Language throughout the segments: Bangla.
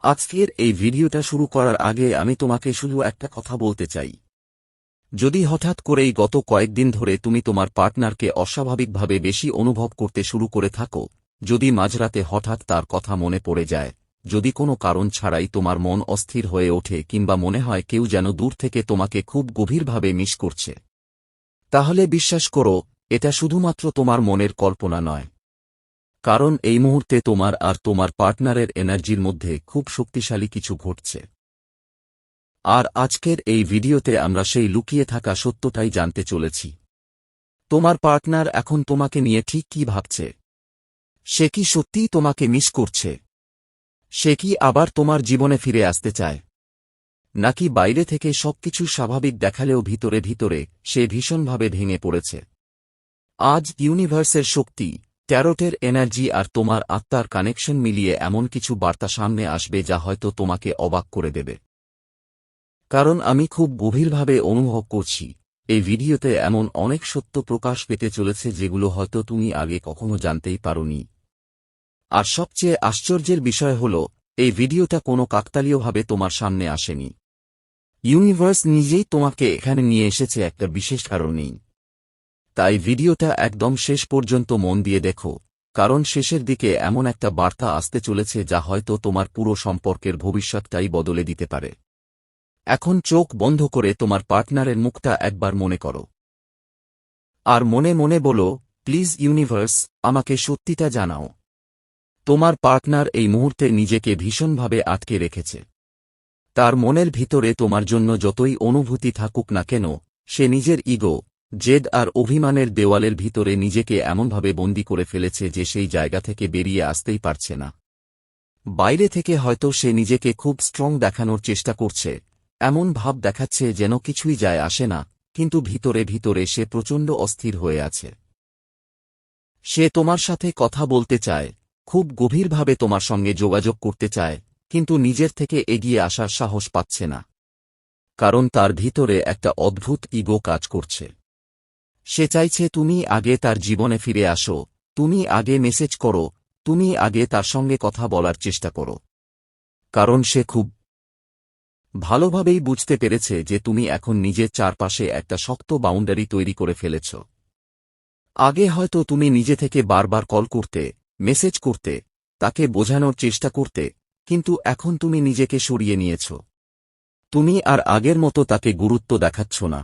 আজকের এই ভিডিওটা শুরু করার আগে আমি তোমাকে শুধু একটা কথা বলতে চাই। যদি হঠাৎ করেই গত কয়েকদিন ধরে তুমি তোমার পার্টনারকে অস্বাভাবিকভাবে বেশি অনুভব করতে শুরু করে থাকো, যদি মাঝরাতে হঠাৎ তার কথা মনে পড়ে যায়, যদি কোনো কারণ ছাড়াই তোমার মন অস্থির হয়ে ওঠে কিংবা মনে হয় কেউ যেন দূর থেকে তোমাকে খুব গভীরভাবে মিস করছে, তাহলে বিশ্বাস করো, এটা শুধুমাত্র তোমার মনের কল্পনা নয়। কারণ এই মুহূর্তে তোমার আর তোমার পার্টনারের এনার্জির মধ্যে খুব শক্তিশালী কিছু ঘটছে। আর আজকের এই ভিডিওতে আমরা সেই লুকিয়ে থাকা সত্যটাই জানতে চলেছি। তোমার পার্টনার এখন তোমাকে নিয়ে ঠিক কী ভাবছে? সে কি সত্যিই তোমাকে মিস করছে? সে কি আবার তোমার জীবনে ফিরে আসতে চায়? নাকি বাইরে থেকে সবকিছু স্বাভাবিক দেখালেও ভিতরে ভিতরে সে ভীষণভাবে ভেঙে পড়েছে? আজ ইউনিভার্সের শক্তি, ট্যারোটের এনার্জি আর তোমার আত্মার কানেকশন মিলিয়ে এমন কিছু বার্তা সামনে আসবে যা হয়তো তোমাকে অবাক করে দেবে। কারণ আমি খুব গভীরভাবে অনুভব করছি, এই ভিডিওতে এমন অনেক সত্য প্রকাশ পেতে চলেছে যেগুলো হয়তো তুমি আগে কখনো জানতেই পারোনি। আর সবচেয়ে আশ্চর্যের বিষয় হল, এই ভিডিওটা কোনো কাকতালীয়ভাবে তোমার সামনে আসেনি। ইউনিভার্স নিজেই তোমাকে এখানে নিয়ে এসেছে একটা বিশেষ কারণেই। তাই ভিডিওটা একদম শেষ পর্যন্ত মন দিয়ে দেখো, কারণ শেষের দিকে এমন একটা বার্তা আসতে চলেছে যা হয়তো তোমার পুরো সম্পর্কের ভবিষ্যৎটাই বদলে দিতে পারে। এখন চোখ বন্ধ করে তোমার পার্টনারের মুখটা একবার মনে করো। আর মনে মনে বলো, প্লিজ ইউনিভার্স, আমাকে সত্যিটা জানাও। তোমার পার্টনার এই মুহূর্তে নিজেকে ভীষণভাবে আটকে রেখেছে। তার মনের ভিতরে তোমার জন্য যতই অনুভূতি থাকুক না কেন, সে নিজের ইগো, জেদ আর অভিমানের দেওয়ালের ভিতরে নিজেকে এমনভাবে বন্দী করে ফেলেছে যে সেই জায়গা থেকে বেরিয়ে আসতেই পারছে না। বাইরে থেকে হয়তো সে নিজেকে খুব স্ট্রং দেখানোর চেষ্টা করছে, এমন ভাব দেখাচ্ছে যেন কিছুই যায় আসে না, কিন্তু ভিতরে ভিতরে সে প্রচণ্ড অস্থির হয়ে আছে। সে তোমার সাথে কথা বলতে চায়, খুব গভীরভাবে তোমার সঙ্গে যোগাযোগ করতে চায়, কিন্তু নিজের থেকে এগিয়ে আসার সাহস পাচ্ছে না। কারণ তার ভিতরে একটা অদ্ভুত ইগো কাজ করছে। সে চাইছে তুমি আগে তার জীবনে ফিরে আসো, তুমি আগে মেসেজ করো, তুমি আগে তার সঙ্গে কথা বলার চেষ্টা করো। কারণ সে খুব ভালোভাবেই বুঝতে পেরেছে যে তুমি এখন নিজের চারপাশে একটা শক্ত বাউন্ডারি তৈরি করে ফেলেছ। আগে হয়তো তুমি নিজে থেকে বারবার কল করতে, মেসেজ করতে, তাকে বোঝানোর চেষ্টা করতে, কিন্তু এখন তুমি নিজেকে সরিয়ে নিয়েছ। তুমি আর আগের মতো তাকে গুরুত্ব দেখাচ্ছ না।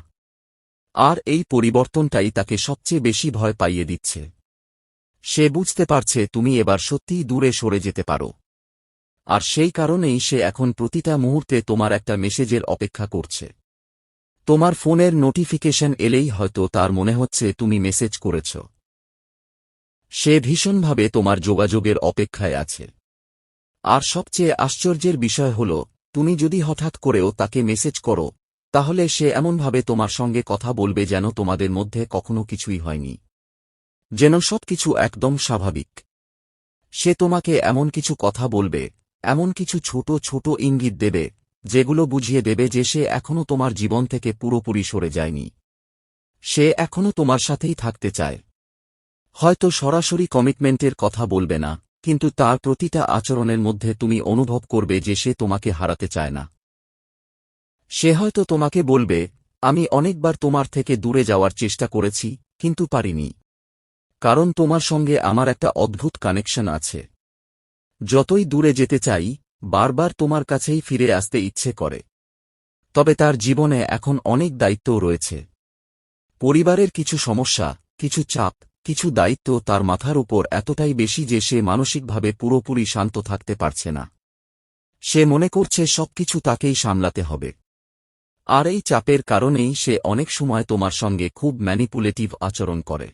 আর এই পরিবর্তনটাই তাকে সবচেয়ে বেশি ভয় পাইয়ে দিচ্ছে। সে বুঝতে পারছে তুমি এবার সত্যিই দূরে সরে যেতে পারো। আর সেই কারণেই সে এখন প্রতিটা মুহূর্তে তোমার একটা মেসেজের অপেক্ষা করছে। তোমার ফোনের নোটিফিকেশন এলেই হয়তো তার মনে হচ্ছে তুমি মেসেজ করেছ। সে ভীষণভাবে তোমার যোগাযোগের অপেক্ষায় আছে। আর সবচেয়ে আশ্চর্যের বিষয় হল, তুমি যদি হঠাৎ করেও তাকে মেসেজ করো, তাহলে সে এমনভাবে তোমার সঙ্গে কথা বলবে যেন তোমাদের মধ্যে কখনো কিছুই হয়নি, যেন সবকিছু একদম স্বাভাবিক। সে তোমাকে এমন কিছু কথা বলবে, এমন কিছু ছোট ছোট ইঙ্গিত দেবে, যেগুলো বুঝিয়ে দেবে যে সে এখনও তোমার জীবন থেকে পুরোপুরি সরে যায়নি। সে এখনও তোমার সাথেই থাকতে চায়। হয়তো সরাসরি কমিটমেন্টের কথা বলবে না, কিন্তু তার প্রতিটা আচরণের মধ্যে তুমি অনুভব করবে যে সে তোমাকে হারাতে চায় না। সে হয়তো তোমাকে বলবে, আমি অনেকবার তোমার থেকে দূরে যাওয়ার চেষ্টা করেছি, কিন্তু পারিনি। কারণ তোমার সঙ্গে আমার একটা অদ্ভুত কানেকশন আছে। যতই দূরে যেতে চাই, বারবার তোমার কাছেই ফিরে আসতে ইচ্ছে করে। তবে তার জীবনে এখন অনেক দায়িত্বও রয়েছে। পরিবারের কিছু সমস্যা, কিছু চাপ, কিছু দায়িত্ব তার মাথার উপর এতটাই বেশি যে সে মানসিকভাবে পুরোপুরি শান্ত থাকতে পারছে না। সে মনে করছে সবকিছু তাকেই সামলাতে হবে। আর এই চাপের কারণেই সে অনেক সময় তোমার সঙ্গে খুব ম্যানিপুলেটিভ আচরণ করে।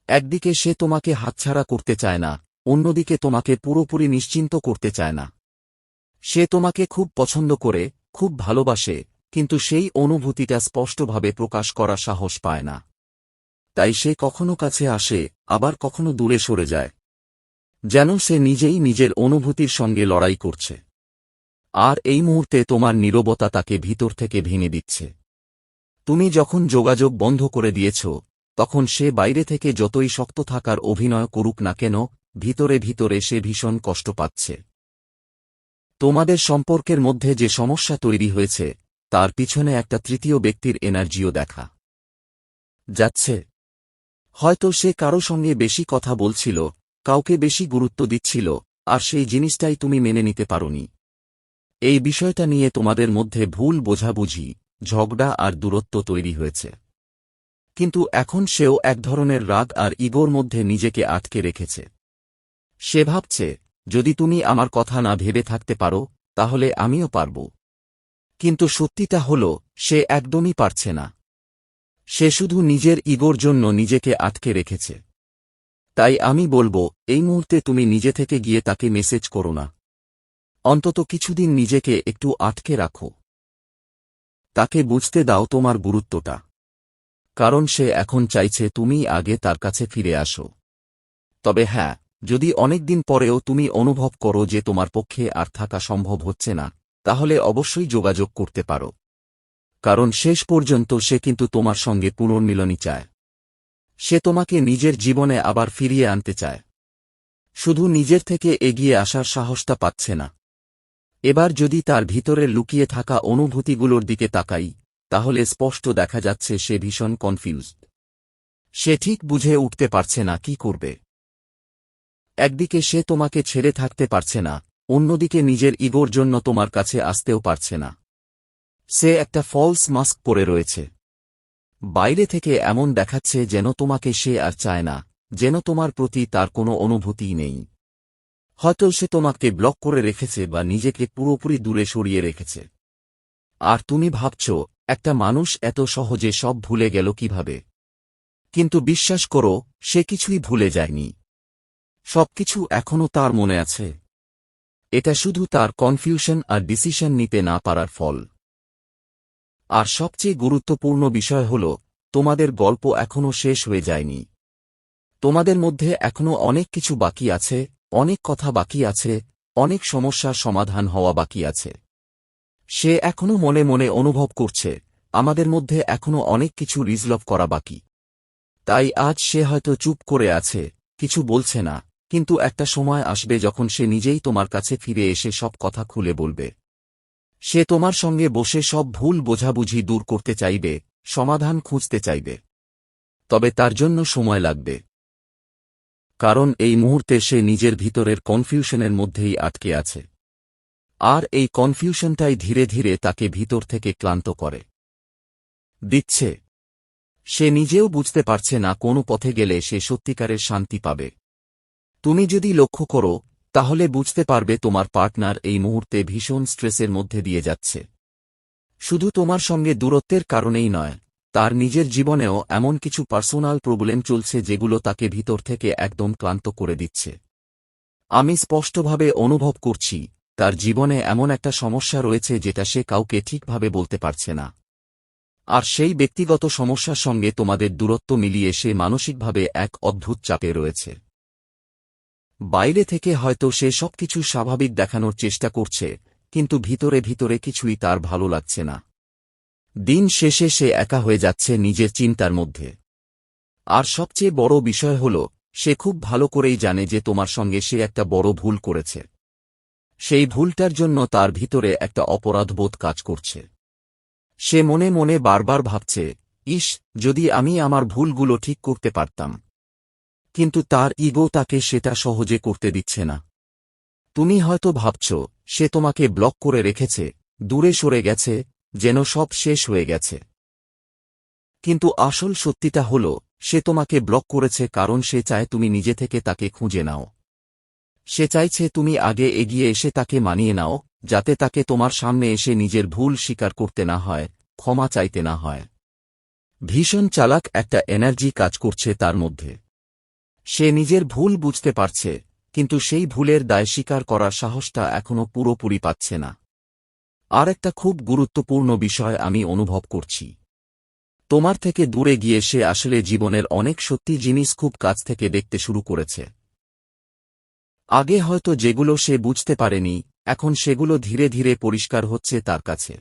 একদিকে সে তোমাকে হাতছাড়া করতে চায় না, অন্যদিকে তোমাকে পুরোপুরি নিশ্চিন্ত করতে চায় না। সে তোমাকে খুব পছন্দ করে, খুব ভালোবাসে, কিন্তু সেই অনুভূতিটা স্পষ্টভাবে প্রকাশ করা সাহস পায় না। তাই সে কখনো কাছে আসে, আবার কখনো দূরে সরে যায়, যেন সে নিজেই নিজের অনুভূতির সঙ্গে লড়াই করছে। আর এই মুহূর্তে তোমার নীরবতা তাকে ভিতর থেকে ভেঙে দিচ্ছে। তুমি যখন যোগাযোগ বন্ধ করে দিয়েছ, তখন সে বাইরে থেকে যতই শক্ত থাকার অভিনয় করুক না কেন, ভিতরে ভিতরে সে ভীষণ কষ্ট পাচ্ছে। তোমাদের সম্পর্কের মধ্যে যে সমস্যা তৈরি হয়েছে তার পিছনে একটা তৃতীয় ব্যক্তির এনার্জিও দেখা যাচ্ছে। হয়তো সে কারো সঙ্গে বেশি কথা বলছিল, কাউকে বেশি গুরুত্ব দিচ্ছিল, আর সেই জিনিসটাই তুমি মেনে নিতে পারোনি। এই বিষয়টা নিয়ে তোমাদের মধ্যে ভুল বোঝাবুঝি, ঝগড়া আর দূরত্ব তৈরি হয়েছে। কিন্তু এখন সেও এক ধরনের রাগ আর ইগোর মধ্যে নিজেকে আটকে রেখেছে। সে ভাবছে, যদি তুমি আমার কথা না ভেবে থাকতে পারো তাহলে আমিও পারব। কিন্তু সত্যিটা হল, সে একদমই পারছে না। সে শুধু নিজের ইগোর জন্য নিজেকে আটকে রেখেছে। তাই আমি বলবো, এই মুহূর্তে তুমি নিজে থেকে গিয়ে তাকে মেসেজ করো না। অন্তত কিছুদিন নিজেকে একটু আটকে রাখো। তাকে বুঝতে দাও তোমার গুরুত্বটা। কারণ সে এখন চাইছে তুমি আগে তার কাছে ফিরে আসো। তবে হ্যাঁ, যদি অনেকদিন পরেও তুমি অনুভব করো যে তোমার পক্ষে আর থাকা সম্ভব হচ্ছে না, তাহলে অবশ্যই যোগাযোগ করতে পারো। কারণ শেষ পর্যন্ত সে কিন্তু তোমার সঙ্গে পুনর্মিলনই চায়। সে তোমাকে নিজের জীবনে আবার ফিরিয়ে আনতে চায়। শুধু নিজের থেকে এগিয়ে আসার সাহসটা পাচ্ছে না। এবার যদি তার ভিতরে লুকিয়ে থাকা অনুভূতিগুলোর দিকে তাকাই, তাহলে স্পষ্ট দেখা যাচ্ছে সে ভীষণ কনফিউজড। সে ঠিক বুঝে উঠতে পারছে না কি করবে। একদিকে সে তোমাকে ছেড়ে থাকতে পারছে না, অন্যদিকে নিজের ইগোর জন্য তোমার কাছে আসতেও পারছে না। সে একটা ফলস মাস্ক পরে রয়েছে। বাইরে থেকে এমন দেখাচ্ছে যেন তোমাকে সে আর চায় না, যেন তোমার প্রতি তার কোনো অনুভূতিই নেই। হয়তো সে তোমাকে ব্লক করে রেখেছে বা নিজেকে পুরোপুরি দূরে সরিয়ে রেখেছে। আর তুমি ভাবছ, একটা মানুষ এত সহজে সব ভুলে গেল কিভাবে। কিন্তু বিশ্বাস করো, সে কিছুই ভুলে যায়নি। সবকিছু এখনও তার মনে আছে। এটা শুধু তার কনফিউশন আর ডিসিশন নিতে না পারার ফল। আর সবচেয়ে গুরুত্বপূর্ণ বিষয় হল, তোমাদের গল্প এখনও শেষ হয়ে যায়নি। তোমাদের মধ্যে এখনও অনেক কিছু বাকি আছে, অনেক কথা বাকি আছে, অনেক সমস্যার সমাধান হওয়া বাকি আছে। সে এখনও মনে মনে অনুভব করছে, আমাদের মধ্যে এখনও অনেক কিছু রিজলভ করা বাকি। তাই আজ সে হয়তো চুপ করে আছে, কিছু বলছে না, কিন্তু একটা সময় আসবে যখন সে নিজেই তোমার কাছে ফিরে এসে সব কথা খুলে বলবে। সে তোমার সঙ্গে বসে সব ভুল বোঝাবুঝি দূর করতে চাইবে, সমাধান খুঁজতে চাইবে। তবে তার জন্য সময় লাগবে। কারণ এই মুহূর্তে সে নিজের ভিতরের কনফিউশনের মধ্যেই আটকে আছে। আর এই কনফিউশনটাই ধীরে ধীরে তাকে ভিতর থেকে ক্লান্ত করে দিচ্ছে। সে নিজেও বুঝতে পারছে না কোন পথে গেলে সে সত্যিকারের শান্তি পাবে। তুমি যদি লক্ষ্য করো, তাহলে বুঝতে পারবে তোমার পার্টনার এই মুহূর্তে ভীষণ স্ট্রেসের মধ্যে দিয়ে যাচ্ছে। শুধু তোমার সঙ্গে দূরত্বের কারণেই নয়, তার নিজের জীবনেও এমন কিছু পার্সোনাল প্রবলেম চলছে যেগুলো তাকে ভিতর থেকে একদম ক্লান্ত করে দিচ্ছে। আমি স্পষ্টভাবে অনুভব করছি, তার জীবনে এমন একটা সমস্যা রয়েছে যেটা সে কাউকে ঠিকভাবে বলতে পারছে না। আর সেই ব্যক্তিগত সমস্যার সঙ্গে তোমাদের দূরত্ব মিলিয়ে সে মানসিকভাবে এক অদ্ভুত চাপে রয়েছে। বাইরে থেকে হয়তো সে সবকিছু স্বাভাবিক দেখানোর চেষ্টা করছে, কিন্তু ভিতরে ভিতরে কিছুই তার ভালো লাগছে না। দিন শেষে সে একা হয়ে যাচ্ছে নিজের চিন্তার মধ্যে। আর সবচেয়ে বড় বিষয় হল, সে খুব ভালো করেই জানে যে তোমার সঙ্গে সে একটা বড় ভুল করেছে। সেই ভুলটার জন্য তার ভিতরে একটা অপরাধবোধ কাজ করছে। সে মনে মনে বারবার ভাবছে, ইস, যদি আমি আমার ভুলগুলো ঠিক করতে পারতাম। কিন্তু তার ইগো তাকে সেটা সহজে করতে দিচ্ছে না। তুমি হয়তো ভাবছ, সে তোমাকে ব্লক করে রেখেছে, দূরে সরে গেছে, যেন সব শেষ হয়ে গেছে। কিন্তু আসল সত্যিটা হল, সে তোমাকে ব্লক করেছে কারণ সে চায় তুমি নিজে থেকে তাকে খুঁজে নাও। সে চাইছে তুমি আগে এগিয়ে এসে তাকে মানিয়ে নাও, যাতে তাকে তোমার সামনে এসে নিজের ভুল স্বীকার করতে না হয়, ক্ষমা চাইতে না হয়। ভীষণ চালাক একটা এনার্জি কাজ করছে তার মধ্যে। সে নিজের ভুল বুঝতে পারছে, কিন্তু সেই ভুলের দায় স্বীকার করার সাহসটা এখনও পুরোপুরি পাচ্ছে না। আর একটা খুব গুরুত্বপূর্ণ বিষয় আমি অনুভব করছি। তোমার থেকে দূরে গিয়ে সে আসলে জীবনের অনেক সত্যি জিনিস খুব কাছ থেকে দেখতে শুরু করেছে। আগে হয়তো যেগুলো সে বুঝতে পারেনি, এখন সেগুলো ধীরে ধীরে পরিষ্কার হচ্ছে তার কাছে।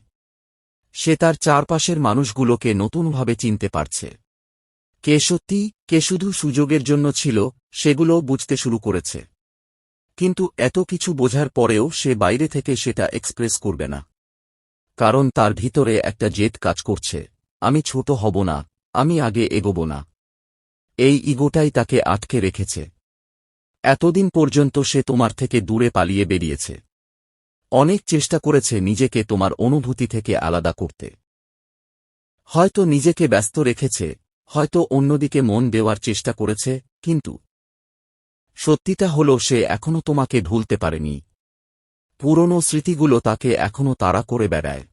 সে তার চারপাশের মানুষগুলোকে নতুনভাবে চিনতে পারছে। কে সত্যি, কে শুধু সুযোগের জন্য ছিল, সেগুলোও বুঝতে শুরু করেছে। কিন্তু এত কিছু বোঝার পরেও সে বাইরে থেকে সেটা এক্সপ্রেস করবে না। কারণ তার ভিতরে একটা জেদ কাজ করছে, আমি ছোট হব না, আমি আগে এগোব না। এই ইগোটাই তাকে আটকে রেখেছে। এতদিন পর্যন্ত সে তোমার থেকে দূরে পালিয়ে বেরিয়েছে। অনেক চেষ্টা করেছে নিজেকে তোমার অনুভূতি থেকে আলাদা করতে। হয়তো নিজেকে ব্যস্ত রেখেছে, হয়তো অন্যদিকে মন দেওয়ার চেষ্টা করেছে, কিন্তু সত্যিটা হল সে এখনো তোমাকে ভুলতে পারেনি। পুরনো স্মৃতিগুলো তাকে এখনো তাড়া করে বেড়ায়।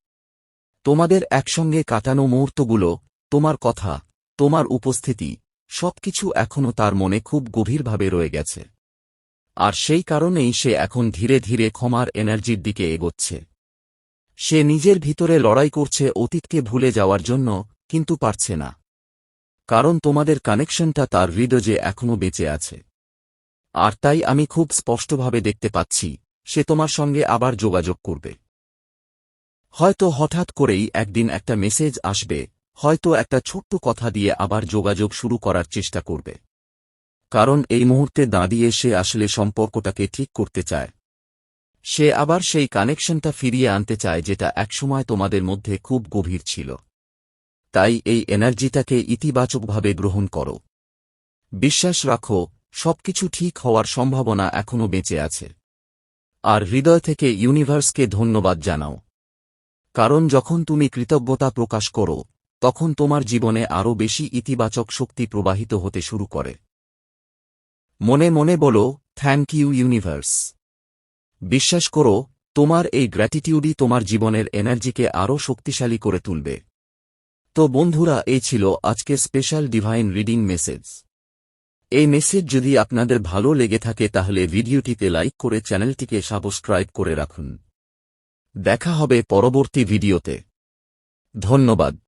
তোমাদের একসঙ্গে কাটানো মুহূর্তগুলো, তোমার কথা, তোমার উপস্থিতি, সবকিছু এখনো তার মনে খুব গভীরভাবে রয়ে গেছে। আর সেই কারণেই সে এখন ধীরে ধীরে ক্ষমার এনার্জির দিকে এগোচ্ছে। সে নিজের ভিতরে লড়াই করছে অতীতকে ভুলে যাওয়ার জন্য, কিন্তু পারছে না। কারণ তোমাদের কানেকশনটা তার হৃদয়ে এখনো বেঁচে আছে। আর তাই আমি খুব স্পষ্টভাবে দেখতে পাচ্ছি, সে তোমার সঙ্গে আবার যোগাযোগ করবে। হয়তো হঠাৎ করেই একদিন একটা মেসেজ আসবে, হয়তো একটা ছোট্ট কথা দিয়ে আবার যোগাযোগ শুরু করার চেষ্টা করবে। কারণ এই মুহূর্তে দাঁড়িয়ে সে আসলে সম্পর্কটাকে ঠিক করতে চায়। সে আবার সেই কানেকশনটা ফিরিয়ে আনতে চায় যেটা একসময় তোমাদের মধ্যে খুব গভীর ছিল। তাই এই এনার্জিটাকে ইতিবাচকভাবে গ্রহণ করো। বিশ্বাস রাখো, সবকিছু ঠিক হওয়ার সম্ভাবনা এখনো বেঁচে আছে। আর হৃদয় থেকে ইউনিভার্সকে ধন্যবাদ জানাও। কারণ যখন তুমি কৃতজ্ঞতা প্রকাশ করো, তখন তোমার জীবনে আরও বেশি ইতিবাচক শক্তি প্রবাহিত হতে শুরু করে। মনে মনে বলো, থ্যাংক ইউ ইউনিভার্স। বিশ্বাস করো, তোমার এই গ্র্যাটিটিউডই তোমার জীবনের এনার্জিকে আরও শক্তিশালী করে তুলবে। তো বন্ধুরা, এই ছিল আজকের স্পেশাল ডিভাইন রিডিং মেসেজ। এই মেসেজ যদি আপনাদের ভালো লেগে থাকে তাহলে ভিডিওটিতে লাইক করে চ্যানেলটিকে সাবস্ক্রাইব করে রাখুন। দেখা হবে পরবর্তী ভিডিওতে। ধন্যবাদ।